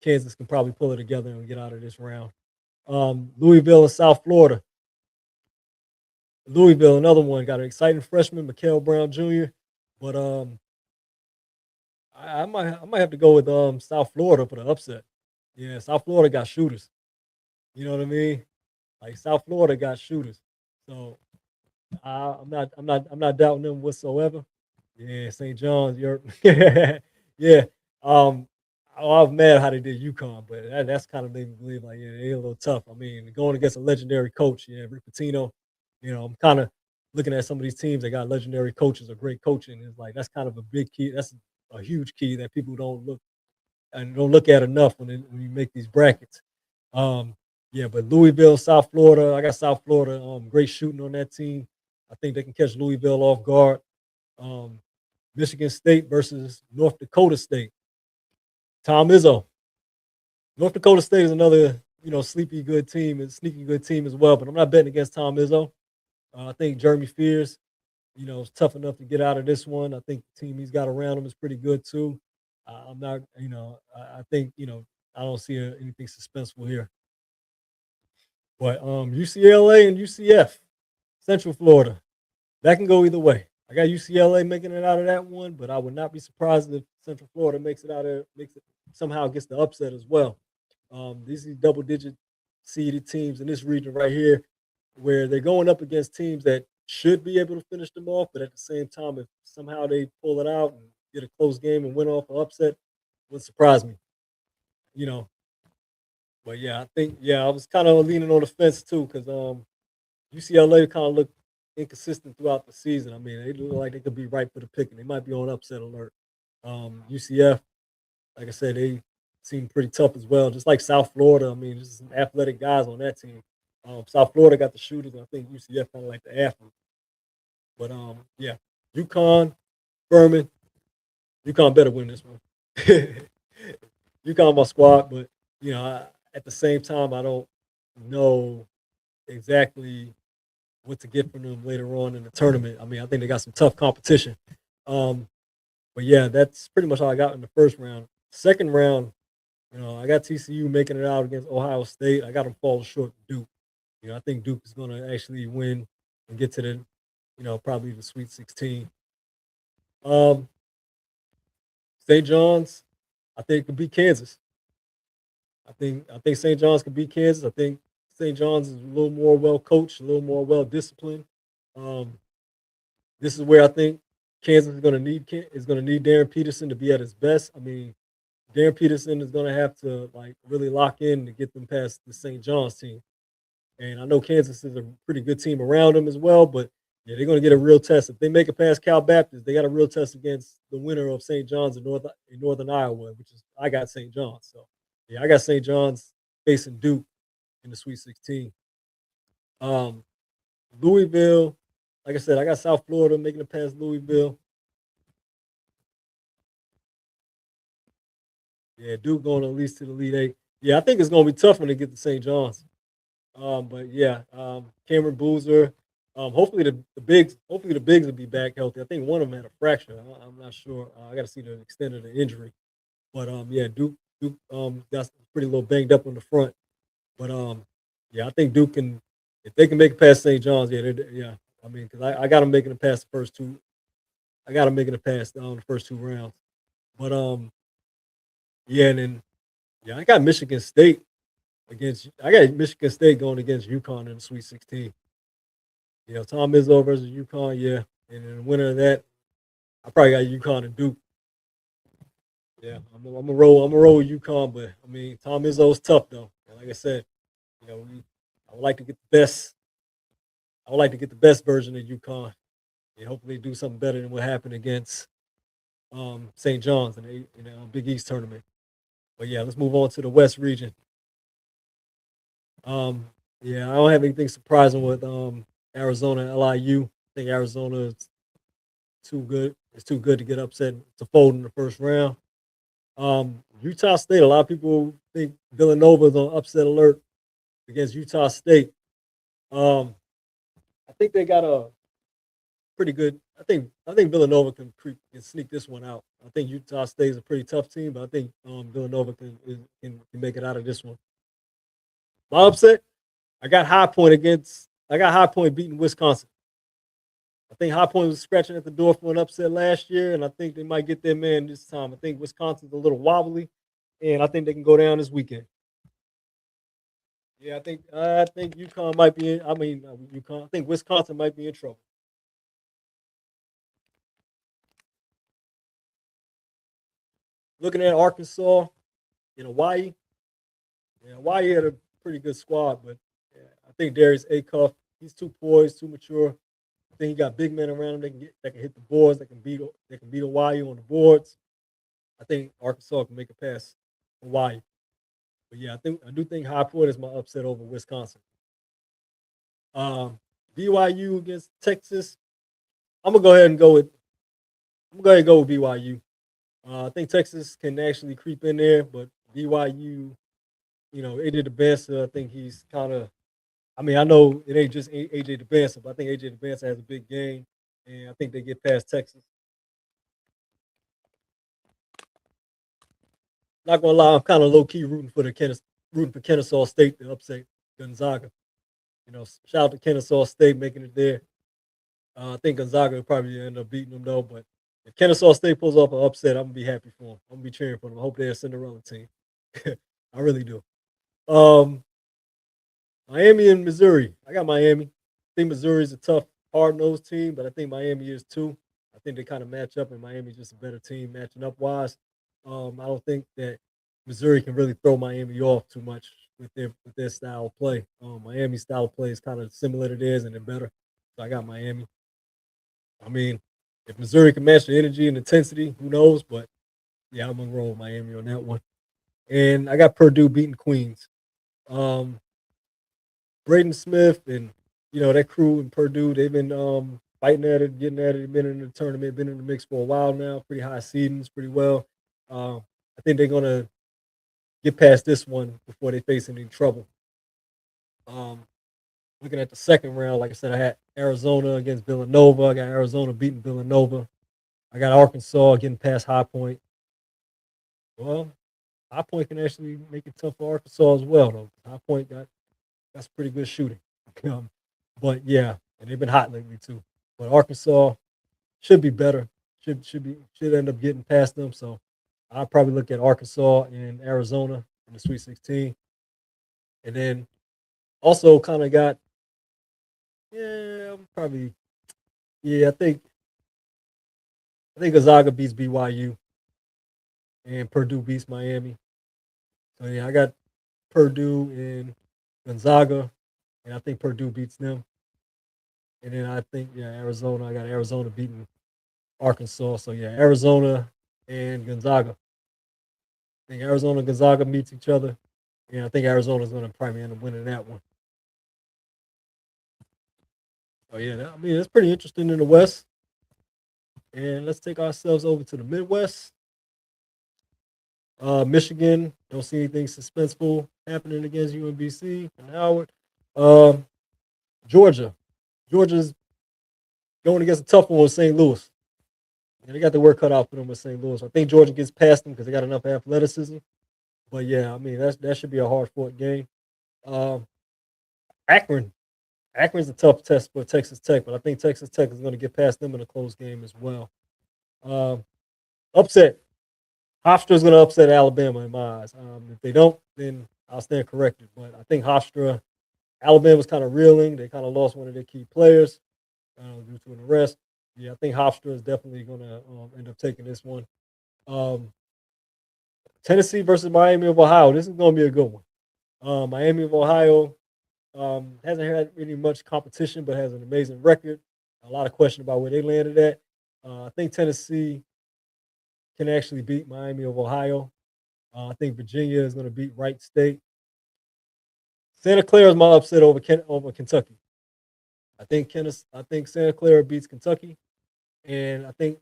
Kansas can probably pull it together and get out of this round. Louisville and South Florida. Louisville, another one, got an exciting freshman, Mikael Brown Jr. But I might have to go with South Florida for the upset. Yeah, South Florida got shooters. You know what I mean? Like South Florida got shooters. So I'm not doubting them whatsoever. Yeah, St. John's, you're yeah. Um I was mad how they did UConn, but that's kind of made me believe like yeah, they a little tough. I mean, going against a legendary coach, yeah, Rick Pitino, I'm kind of looking at some of these teams that got legendary coaches or great coaching. It's like that's kind of a big key. That's a huge key that people don't look at enough when you make these brackets. Um, yeah, but Louisville, South Florida, I got South Florida. Great shooting on that team. I think they can catch Louisville off guard. Um, Michigan State versus North Dakota State. Tom Izzo. North Dakota State is another, sleepy good team and sneaky good team as well. But I'm not betting against Tom Izzo. I think Jeremy Fears, is tough enough to get out of this one. I think the team he's got around him is pretty good too. I'm not, I think, I don't see anything suspenseful here. But UCLA and UCF, Central Florida, that can go either way. I got UCLA making it out of that one, but I would not be surprised if Central Florida makes it somehow gets the upset as well. These are double-digit seeded teams in this region right here, where they're going up against teams that should be able to finish them off, but at the same time, if somehow they pull it out and get a close game and win off an upset, wouldn't surprise me. you know. But yeah, I think I was kind of leaning on the fence too because UCLA kind of looked inconsistent throughout the season. I mean, they look like they could be right for the picking. They might be on upset alert. UCF, like I said, they seem pretty tough as well. Just like South Florida. I mean, there's some athletic guys on that team. South Florida got the shooters. And I think UCF kind of like the athletes. But yeah, UConn, Furman, UConn better win this one. UConn my squad, but at the same time, I don't know exactly what to get from them later on in the tournament. I mean, I think they got some tough competition. Um, but yeah, that's pretty much all I got in the first round. Second round, I got TCU making it out against Ohio State. I got them falling short to Duke. I think Duke is going to actually win and get to the, probably the Sweet 16. Um, St. John's, I think could beat Kansas. I think St. John's could beat Kansas. I think St. John's is a little more well coached, a little more well disciplined. Um, this is where I think Kansas is going to need Darren Peterson to be at his best. I mean, Darren Peterson is going to have to like really lock in to get them past the St. John's team. And I know Kansas is a pretty good team around them as well, but yeah, they're going to get a real test. If they make it past Cal Baptist, they got a real test against the winner of St. John's in Northern Iowa, which is I got St. John's. So yeah, I got St. John's facing Duke in the Sweet 16. Um, Louisville, like I said, I got South Florida making it past Louisville. Yeah, Duke going at least to the Elite Eight. Yeah, I think it's going to be tough when they get to St. John's. But yeah, Cameron Boozer. Hopefully the bigs will be back healthy. I think one of them had a fracture. I'm not sure. I got to see the extent of the injury. But yeah, Duke got pretty little banged up on the front. But yeah, I think Duke can if they can make it past St. John's. Yeah, yeah. I mean, because I got them making it past the first two. I got them making it past the first two rounds. But yeah, and then yeah, I got Michigan State going against UConn in the Sweet 16. Tom Izzo versus UConn, yeah. And then the winner of that, I probably got UConn and Duke. Yeah, I'm gonna roll. I'm gonna roll with UConn, but I mean, Tom Izzo's tough though. And like I said, I would like to get the best. I would like to get the best version of UConn and hopefully do something better than what happened against St. John's in the Big East tournament. But yeah, let's move on to the West region. Um, yeah, I don't have anything surprising with Arizona and LIU. I think Arizona is too good. It's too good to get upset to fold in the first round. Utah State. A lot of people think Villanova is on upset alert against Utah State. Um, I think they got a pretty good. I think Villanova can sneak this one out. I think Utah State is a pretty tough team, but I think Villanova can make it out of this one. My upset. I got High Point beating Wisconsin. I think High Point was scratching at the door for an upset last year, and I think they might get their man this time. I think Wisconsin's a little wobbly, and I think they can go down this weekend. Yeah, I think UConn might be in. I mean, UConn. I think Wisconsin might be in trouble. Looking at Arkansas and Hawaii, yeah, Hawaii had a pretty good squad, but yeah, I think Darius Acuff, he's too poised, too mature. I think he got big men around him that can hit the boards, that can beat Hawaii on the boards. I think Arkansas can make a pass Hawaii. But yeah, I do think High Point is my upset over Wisconsin. Um, BYU against Texas. I'm gonna go ahead and go with I'm gonna go ahead and go with BYU. I think Texas can actually creep in there, but BYU, AJ DeBansa, I think he's kind of. I mean, I know it ain't just AJ DeBansa, but I think AJ DeBansa has a big game, and I think they get past Texas. Not gonna lie, I'm kind of low key rooting for Kennesaw State to upset Gonzaga. Shout out to Kennesaw State making it there. I think Gonzaga will probably end up beating them though, but if Kennesaw State pulls off an upset, I'm gonna be happy for them. I'm gonna be cheering for them. I hope they're a Cinderella team. I really do. Um, Miami and Missouri. I got Miami. I think Missouri's a tough, hard-nosed team, but I think Miami is too. I think they kind of match up, and Miami's just a better team matching up wise. I don't think that Missouri can really throw Miami off too much with their style of play. Miami's style of play is kind of similar to theirs and they're better. So I got Miami. I mean, if Missouri can match the energy and intensity, who knows? But yeah, I'm gonna roll with Miami on that one. And I got Purdue beating Queens. Um, Braden Smith and that crew in Purdue, they've been fighting at it, getting at it, been in the tournament, been in the mix for a while now, pretty high seedings, pretty well. I think they're gonna get past this one before they face any trouble. Um, Looking at the second round, like I said, I had Arizona against Villanova. I got Arizona beating Villanova. I got Arkansas getting past High Point. Well, High Point can actually make it tough for Arkansas as well, though. High Point got some pretty good shooting. Um, but yeah, and they've been hot lately too. But Arkansas should be better. Should end up getting past them. So I'll probably look at Arkansas and Arizona in the Sweet 16, and then also kind of got probably yeah. I think Gonzaga beats BYU and Purdue beats Miami. So yeah, I got Purdue and Gonzaga, and I think Purdue beats them. And then I think Arizona. I got Arizona beating Arkansas. So yeah, Arizona and Gonzaga. I think Arizona and Gonzaga meets each other. And I think Arizona's going to probably end up winning that one. So yeah, I mean it's pretty interesting in the West. And let's take ourselves over to the Midwest. Michigan, don't see anything suspenseful happening against UMBC and Howard. Um, Georgia, Georgia's going against a tough one with St. Louis. And they got the work cut out for them with St. Louis. I think Georgia gets past them because they got enough athleticism. But yeah, I mean that should be a hard fought game. Um, Akron, Akron's a tough test for Texas Tech, but I think Texas Tech is going to get past them in a close game as well. Um, Upset. Hofstra's going to upset Alabama in my eyes. If they don't, then I'll stand corrected. But I think Hofstra, Alabama's kind of reeling. They kind of lost one of their key players due to an arrest. Yeah, I think Hofstra is definitely going to end up taking this one. Um, Tennessee versus Miami of Ohio. This is going to be a good one. Miami of Ohio hasn't had really much competition, but has an amazing record. A lot of question about where they landed at. I think Tennessee can actually beat Miami of Ohio. I think Virginia is going to beat Wright State. Santa Clara is my upset over Kentucky. I think Santa Clara beats Kentucky, and I think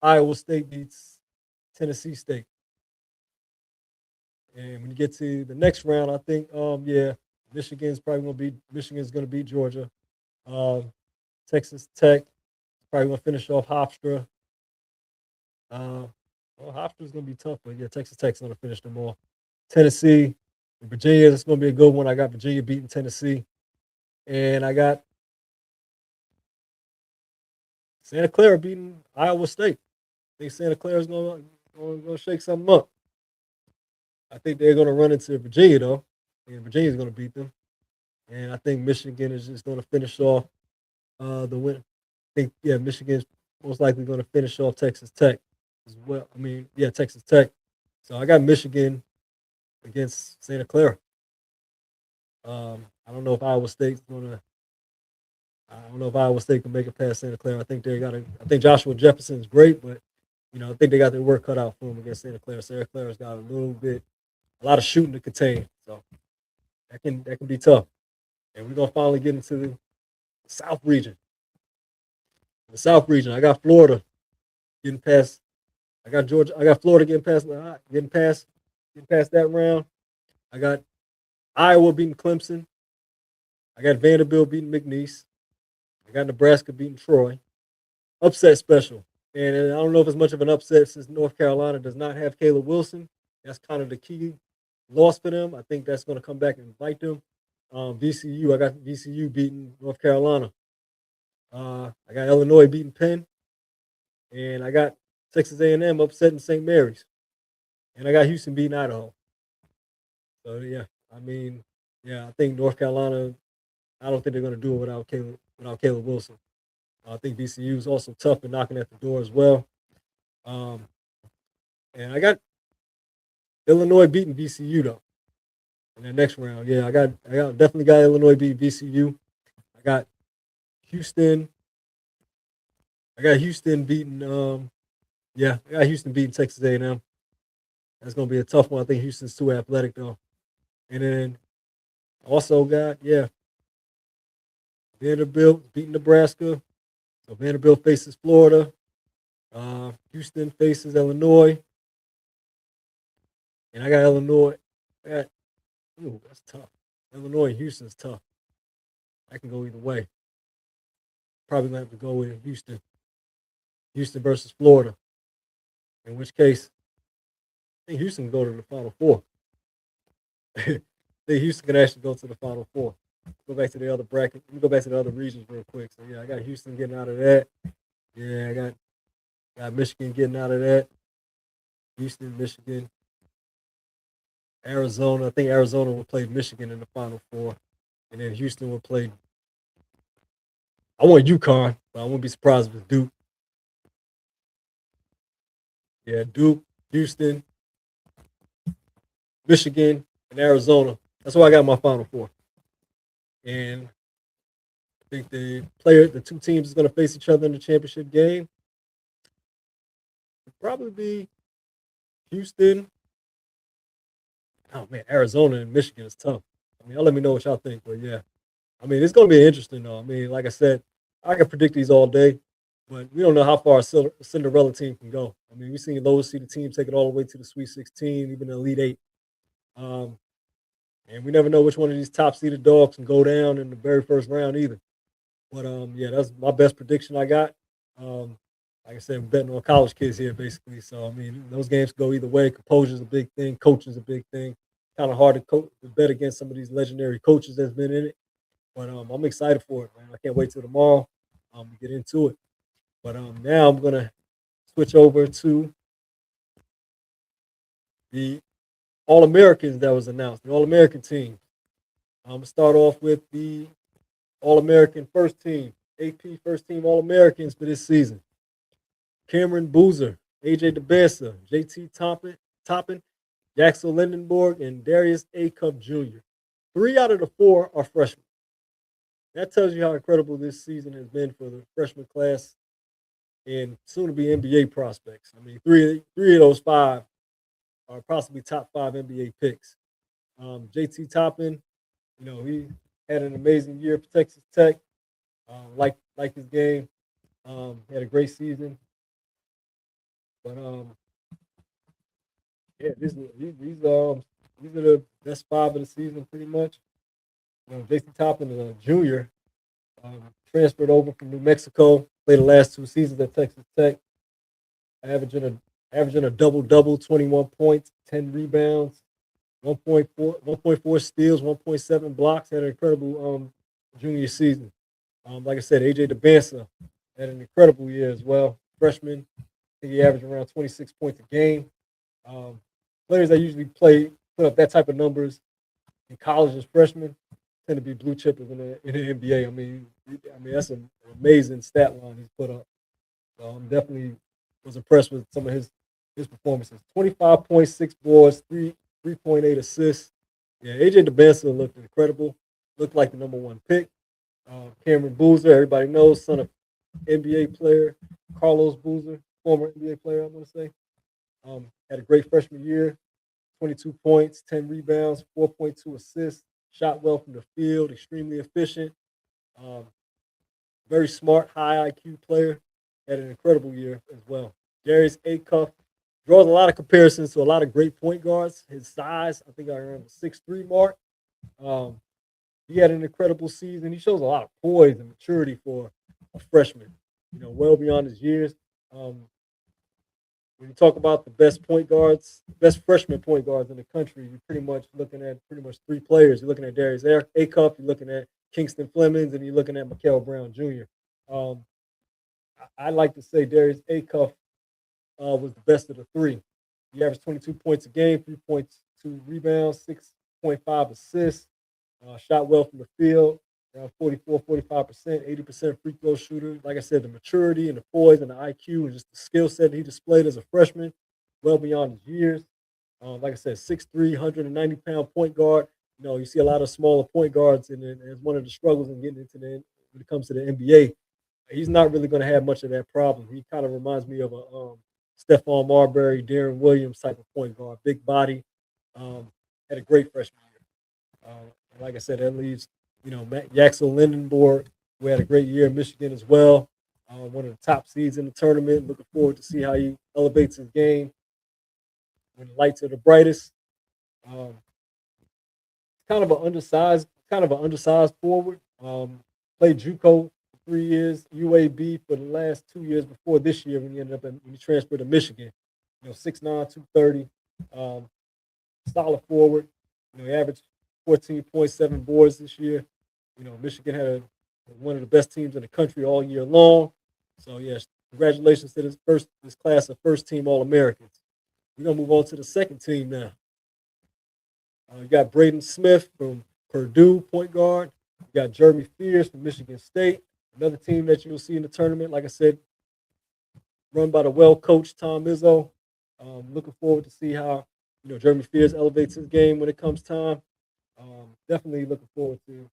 Iowa State beats Tennessee State. And when you get to the next round, I think Michigan's going to beat Georgia. Um, Texas Tech probably going to finish off Hofstra. Uh, Hofstra's going to be tough, but yeah, Texas Tech's going to finish them off. Tennessee, Virginia, it's going to be a good one. I got Virginia beating Tennessee, and I got Santa Clara beating Iowa State. I think Santa Clara's going to shake something up. I think they're going to run into Virginia though, and Virginia's going to beat them. And I think Michigan is just going to finish off the win. I think Michigan's most likely going to finish off Texas Tech as well. I mean, yeah, Texas Tech. So I got Michigan against Santa Clara. I don't know if Iowa State's going to. I don't know if Iowa State can make it past Santa Clara. I think they got. I think Joshua Jefferson is great, but I think they got their work cut out for them against Santa Clara. Santa Clara's got a lot of shooting to contain, so that can be tough. And we're gonna finally get into the South region. The South region, I got Florida getting past. I got Georgia. I got Florida getting past that round. I got Iowa beating Clemson. I got Vanderbilt beating McNeese. I got Nebraska beating Troy. Upset special. And I don't know if it's much of an upset since North Carolina does not have Caleb Wilson. That's kind of the key loss for them. I think that's going to come back and bite them. VCU, I got VCU beating North Carolina. I got Illinois beating Penn, and I got Texas A&M upsetting St. Mary's, and I got Houston beating Idaho. So yeah, I mean, yeah, I think North Carolina. I don't think they're going to do it without Caleb Wilson. I think VCU is also tough and knocking at the door as well. Um, and I got Illinois beating VCU though in the next round. Yeah, I definitely got Illinois beating VCU. I got Houston. I got Houston beating. Yeah, I got Houston beating Texas A&M. That's gonna be a tough one. I think Houston's too athletic though. And then also got Vanderbilt beating Nebraska. So Vanderbilt faces Florida. Houston faces Illinois, and I got Illinois. I got, ooh, that's tough. Illinois and Houston's tough. I can go either way. Probably gonna have to go with Houston. Houston versus Florida. In which case, I think Houston can go to the Final Four. I think Houston can actually go to the Final Four. Go back to the other bracket. Let me go back to the other regions real quick. So yeah, I got Houston getting out of that. Yeah, I got Michigan getting out of that. Houston, Michigan, Arizona. I think Arizona will play Michigan in the Final Four, and then Houston will play. I want UConn, but I wouldn't be surprised if it's Duke. Yeah, Duke, Houston, Michigan, and Arizona. That's why I got my Final Four. And I think the two teams is going to face each other in the championship game. It'll probably be Houston. Oh man, Arizona and Michigan is tough. I mean, y'all let me know what y'all think, but yeah, I mean, it's going to be interesting though. I mean, like I said, I can predict these all day, but we don't know how far a Cinderella team can go. I mean, we've seen lowest seeded team take it all the way to the Sweet 16, even the Elite Eight. Um, and we never know which one of these top seeded dogs can go down in the very first round either. But yeah, that's my best prediction I got. Um, like I said, we're betting on college kids here basically. So I mean, those games go either way. Composure is a big thing. Coaching is a big thing. Kind of hard to bet against some of these legendary coaches that's been in it. But I'm excited for it, man. I can't wait till tomorrow to get into it. But now I'm gonna switch over to the All Americans that was announced. The All American team. I'm gonna start off with the All American first team, AP first team All Americans for this season. Cameron Boozer, AJ DeBesa, JT Toppin, Jackson Lindenborg, and Darius A. Cup Jr. 3 out of the 4 are freshmen. That tells you how incredible this season has been for the freshman class and soon to be NBA prospects. I mean, three of those 5 are possibly top 5 NBA picks. JT Toppin, he had an amazing year for Texas Tech. Like his game. Had a great season. But yeah, these are the best 5 of the season pretty much. Jason Toppin, junior, transferred over from New Mexico, played the last 2 seasons at Texas Tech, averaging a double double, 21 points, 10 rebounds, 1.4 steals, 1.7 blocks. Had an incredible junior season. Like I said, AJ DeBansa had an incredible year as well. Freshman, I think he averaged around 26 points a game. Players that usually put up that type of numbers in college as freshmen tend to be blue chippers in the NBA. I mean that's an amazing stat line he's put up. So I'm definitely was impressed with some of his performances. 25.6 boards, 3.8 assists. Yeah, AJ DeBansa looked incredible. Looked like the number 1 pick. Cameron Boozer, everybody knows, son of NBA player Carlos Boozer, former NBA player, I'm going to say. Had a great freshman year, 22 points, 10 rebounds, 4.2 assists, shot well from the field, extremely efficient, very smart, high IQ player. Had an incredible year as well. Darius Acuff draws a lot of comparisons to a lot of great point guards. His size, I think I around the 6'3" mark. He had an incredible season. He shows a lot of poise and maturity for a freshman, well beyond his years. When you talk about the best freshman point guards in the country, you're pretty much looking at 3 players. You're looking at Darius Acuff, you're looking at Kingston Flemings, and you're looking at Mikael Brown Jr. I like to say Darius Acuff was the best of the 3. He averaged 22 points a game, 3.2 rebounds, 6.5 assists, shot well from the field, around 44-45%, 80% free throw shooter. Like I said, the maturity and the poise and the IQ and just the skill set he displayed as a freshman, well beyond his years. Like I said, 6'3", 190-pound point guard. You see a lot of smaller point guards, and it's one of the struggles in getting into when it comes to the NBA. He's not really going to have much of that problem. He kind of reminds me of a Stephon Marbury, Darren Williams type of point guard, big body. Um, had a great freshman year. Like I said, that leaves Matt Yaxel Lindenborg, who had a great year in Michigan as well. One of the top seeds in the tournament. Looking forward to see how he elevates his game when the lights are the brightest. Um, kind of an undersized forward. Played JUCO for 3 years, UAB for the last 2 years before this year when he transferred to Michigan. 6'9", 230, solid forward. He averaged 14.7 boards this year. Michigan had one of the best teams in the country all year long. So yes, congratulations to this class of first team All Americans. We're gonna move on to the second team now. You got Braden Smith from Purdue, point guard. You got Jeremy Fears from Michigan State, another team that you'll see in the tournament. Like I said, run by the well-coached Tom Izzo. Looking forward to see how Jeremy Fears elevates his game when it comes time. Definitely looking forward to.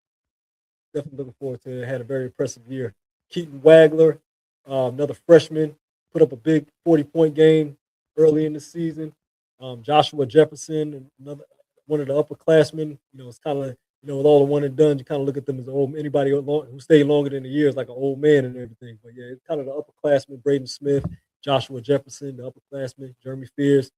Definitely looking forward to it. Had a very impressive year. Keaton Wagler, another freshman, put up a big 40-point game early in the season. Joshua Jefferson, another one of the upperclassmen. It's kind of with all the one and done, you kind of look at them as old. Anybody who stayed longer than a year is like an old man and everything. But yeah, it's kind of the upperclassmen: Braden Smith, Joshua Jefferson, the upperclassmen, Jeremy Fears,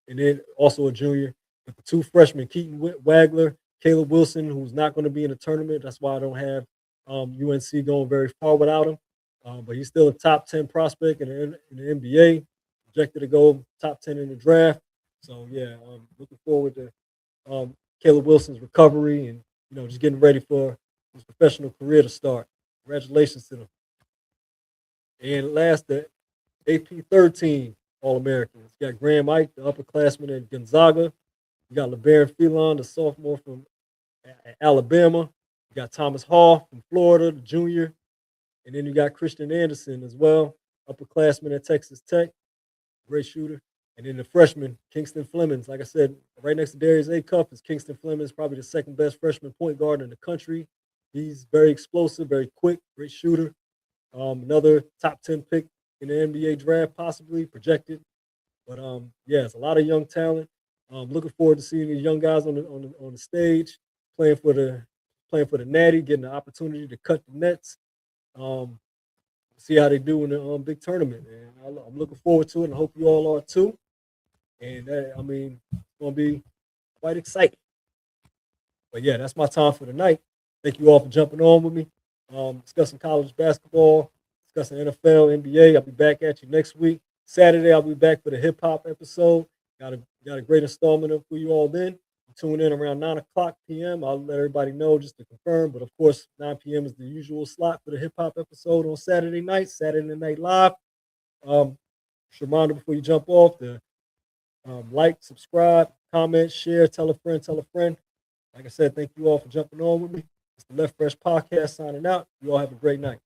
and then also a junior. But the two freshmen, Keaton Wagler, Caleb Wilson, who's not going to be in the tournament. That's why I don't have UNC going very far without him. But he's still a top 10 prospect in the NBA, projected to go top 10 in the draft. So yeah, looking forward to Caleb Wilson's recovery and just getting ready for his professional career to start. Congratulations to them. And last, the AP third team All Americans. You got Graham Ike, the upperclassman at Gonzaga. You got LeBaron Phelan, the sophomore from Alabama. You got Thomas Hall from Florida, the junior. And then you got Christian Anderson as well, upperclassman at Texas Tech, great shooter. And then the freshman, Kingston Flemings. Like I said, right next to Darius Acuff is Kingston Flemings, probably the second best freshman point guard in the country. He's very explosive, very quick, great shooter. Another top 10 pick in the NBA draft, possibly projected. But yeah, it's a lot of young talent. Looking forward to seeing these young guys on the stage, playing for the Natty, getting the opportunity to cut the nets. Um, See how they do in the big tournament, man. I'm looking forward to it, and I hope you all are too. And I mean, it's gonna be quite exciting. But yeah, that's my time for tonight. Thank you all for jumping on with me, discussing college basketball, discussing NFL, NBA. I'll be back at you next week. Saturday, I'll be back for the hip hop episode. Got a great installment up for you all then. Tune in around 9 o'clock p.m. I'll let everybody know just to confirm. But of course, 9 p.m. is the usual slot for the hip hop episode on Saturday night, Saturday Night Live. Just a reminder before you jump off to like, subscribe, comment, share, tell a friend, tell a friend. Like I said, thank you all for jumping on with me. It's the Left Fresh Podcast signing out. You all have a great night.